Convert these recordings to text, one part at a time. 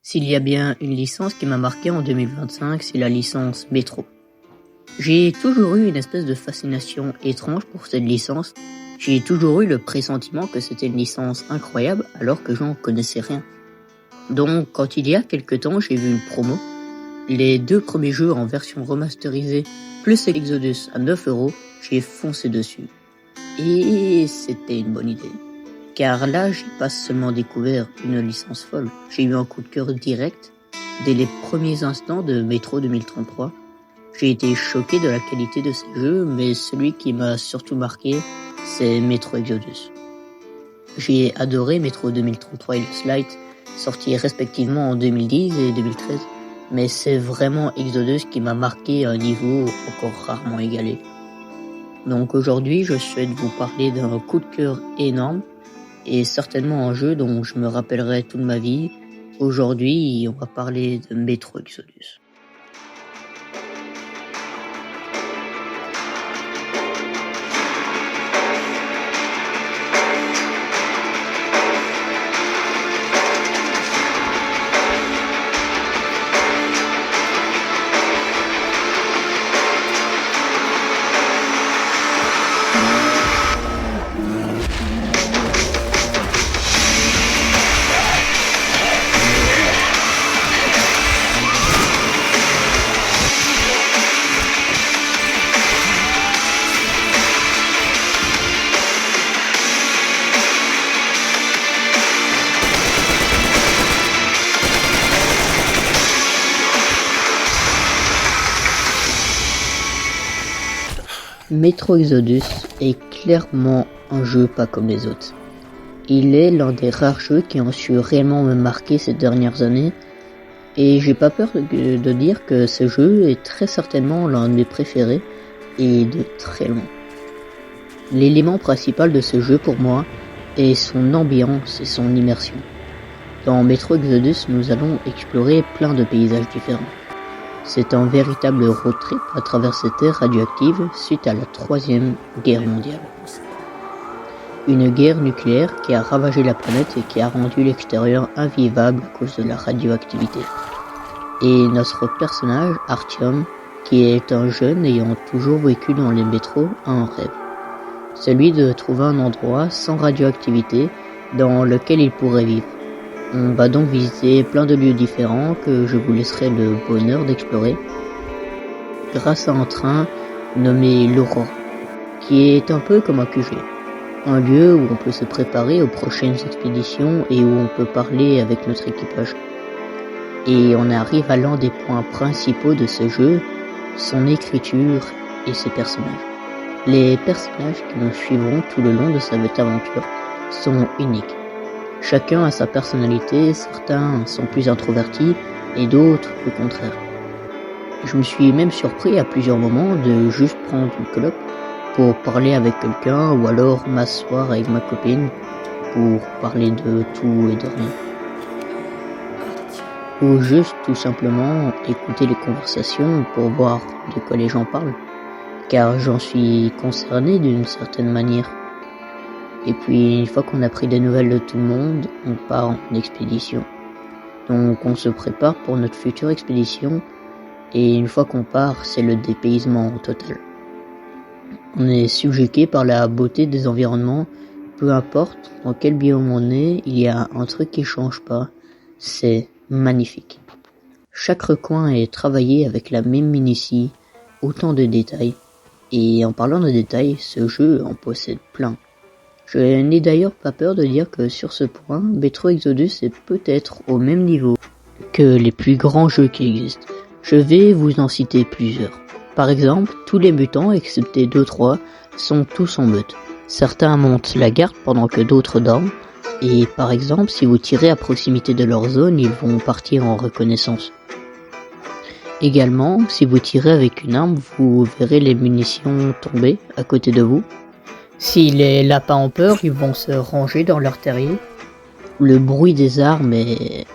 S'il y a bien une licence qui m'a marqué en 2025, c'est la licence Métro. J'ai toujours eu une espèce de fascination étrange pour cette licence. J'ai toujours eu le pressentiment que c'était une licence incroyable alors que j'en connaissais rien. Donc quand il y a quelque temps j'ai vu une promo, les 2 premiers jeux en version remasterisée plus Exodus à 9€, j'ai foncé dessus. Et c'était une bonne idée. Car là, j'ai pas seulement découvert une licence folle, j'ai eu un coup de cœur direct dès les premiers instants de Metro 2033. J'ai été choqué de la qualité de ces jeux, mais celui qui m'a surtout marqué, c'est Metro Exodus. J'ai adoré Metro 2033 et Lost Light, sortis respectivement en 2010 et 2013, mais c'est vraiment Exodus qui m'a marqué à un niveau encore rarement égalé. Donc aujourd'hui, je souhaite vous parler d'un coup de cœur énorme, et certainement un jeu dont je me rappellerai toute ma vie. Aujourd'hui, on va parler de Metro Exodus. Metro Exodus est clairement un jeu pas comme les autres. Il est l'un des rares jeux qui ont su réellement me marquer ces dernières années, et j'ai pas peur de dire que ce jeu est très certainement l'un de mes préférés, et de très loin. L'élément principal de ce jeu pour moi est son ambiance et son immersion. Dans Metro Exodus, nous allons explorer plein de paysages différents. C'est un véritable road trip à travers ces terres radioactives suite à la 3e guerre mondiale. Une guerre nucléaire qui a ravagé la planète et qui a rendu l'extérieur invivable à cause de la radioactivité. Et notre personnage, Artyom, qui est un jeune ayant toujours vécu dans les métros, a un rêve. Celui de trouver un endroit sans radioactivité dans lequel il pourrait vivre. On va donc visiter plein de lieux différents que je vous laisserai le bonheur d'explorer grâce à un train nommé l'Aurore, qui est un peu comme un QG. Un lieu où on peut se préparer aux prochaines expéditions et où on peut parler avec notre équipage. Et on arrive à l'un des points principaux de ce jeu, son écriture et ses personnages. Les personnages qui nous suivront tout le long de cette aventure sont uniques. Chacun a sa personnalité, certains sont plus introvertis et d'autres le contraire. Je me suis même surpris à plusieurs moments de juste prendre une clope pour parler avec quelqu'un ou alors m'asseoir avec ma copine pour parler de tout et de rien. Ou juste tout simplement écouter les conversations pour voir de quoi les gens parlent, car j'en suis concerné d'une certaine manière. Et puis une fois qu'on a pris des nouvelles de tout le monde, on part en expédition. Donc on se prépare pour notre future expédition, et une fois qu'on part, c'est le dépaysement total. On est subjugué par la beauté des environnements, peu importe dans quel biome on est, il y a un truc qui change pas, c'est magnifique. Chaque recoin est travaillé avec la même minutie, autant de détails, et en parlant de détails, ce jeu en possède plein. Je n'ai d'ailleurs pas peur de dire que sur ce point, Metro Exodus est peut-être au même niveau que les plus grands jeux qui existent. Je vais vous en citer plusieurs. Par exemple, tous les mutants, excepté 2-3, sont tous en meute. Certains montent la garde pendant que d'autres dorment, et par exemple, si vous tirez à proximité de leur zone, ils vont partir en reconnaissance. Également, si vous tirez avec une arme, vous verrez les munitions tomber à côté de vous. Si les lapins ont peur, ils vont se ranger dans leur terrier. Le bruit des armes est...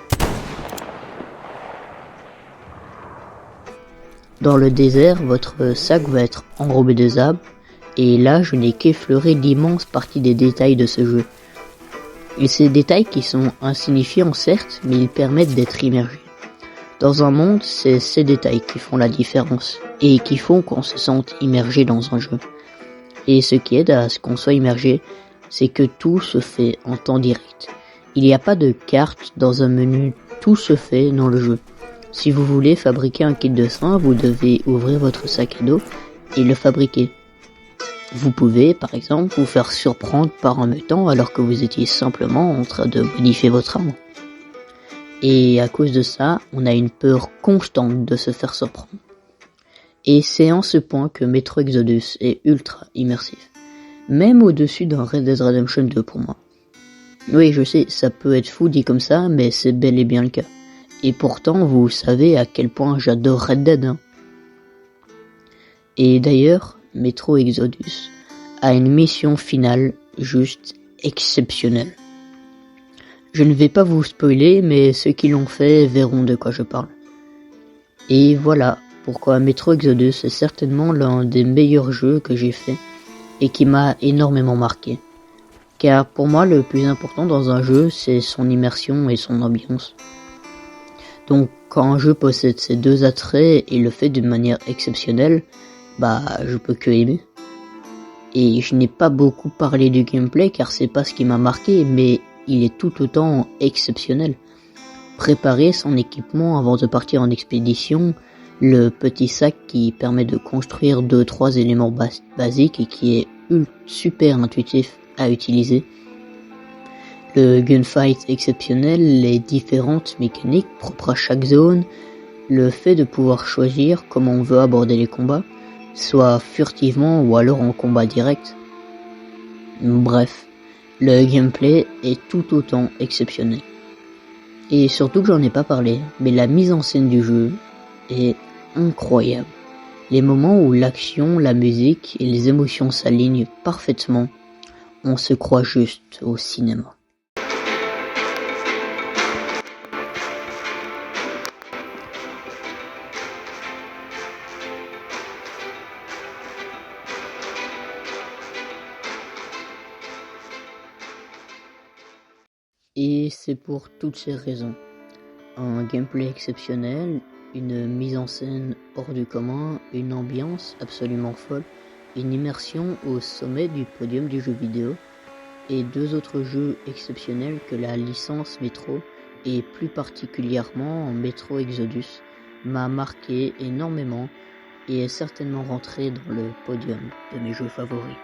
Dans le désert, votre sac va être enrobé de sable, et là je n'ai qu'effleuré l'immense partie des détails de ce jeu. Et ces détails qui sont insignifiants certes, mais ils permettent d'être immergés. Dans un monde, c'est ces détails qui font la différence et qui font qu'on se sente immergé dans un jeu. Et ce qui aide à ce qu'on soit immergé, c'est que tout se fait en temps direct. Il n'y a pas de carte dans un menu, tout se fait dans le jeu. Si vous voulez fabriquer un kit de soin, vous devez ouvrir votre sac à dos et le fabriquer. Vous pouvez, par exemple, vous faire surprendre par un mutant alors que vous étiez simplement en train de modifier votre arme. Et à cause de ça, on a une peur constante de se faire surprendre. Et c'est en ce point que Metro Exodus est ultra immersif. Même au-dessus d'un Red Dead Redemption 2 pour moi. Oui, je sais, ça peut être fou dit comme ça, mais c'est bel et bien le cas. Et pourtant, vous savez à quel point j'adore Red Dead, hein. Et d'ailleurs, Metro Exodus a une mission finale juste exceptionnelle. Je ne vais pas vous spoiler, mais ceux qui l'ont fait verront de quoi je parle. Et voilà pourquoi Metro Exodus est certainement l'un des meilleurs jeux que j'ai fait et qui m'a énormément marqué. Car pour moi, le plus important dans un jeu, c'est son immersion et son ambiance. Donc quand un jeu possède ces deux attraits et le fait d'une manière exceptionnelle, je peux que aimer. Et je n'ai pas beaucoup parlé du gameplay car c'est pas ce qui m'a marqué, mais il est tout autant exceptionnel. Préparer son équipement avant de partir en expédition, le petit sac qui permet de construire 2-3 éléments basiques et qui est super intuitif à utiliser. Le gunfight exceptionnel, les différentes mécaniques propres à chaque zone, le fait de pouvoir choisir comment on veut aborder les combats, soit furtivement ou alors en combat direct. Bref, le gameplay est tout autant exceptionnel. Et surtout que j'en ai pas parlé, mais la mise en scène du jeu est incroyable. Les moments où l'action, la musique et les émotions s'alignent parfaitement, on se croit juste au cinéma. Et c'est pour toutes ces raisons. Un gameplay exceptionnel, une mise en scène hors du commun, une ambiance absolument folle, une immersion au sommet du podium du jeu vidéo, et deux autres jeux exceptionnels que la licence Metro, et plus particulièrement Metro Exodus, m'a marqué énormément et est certainement rentré dans le podium de mes jeux favoris.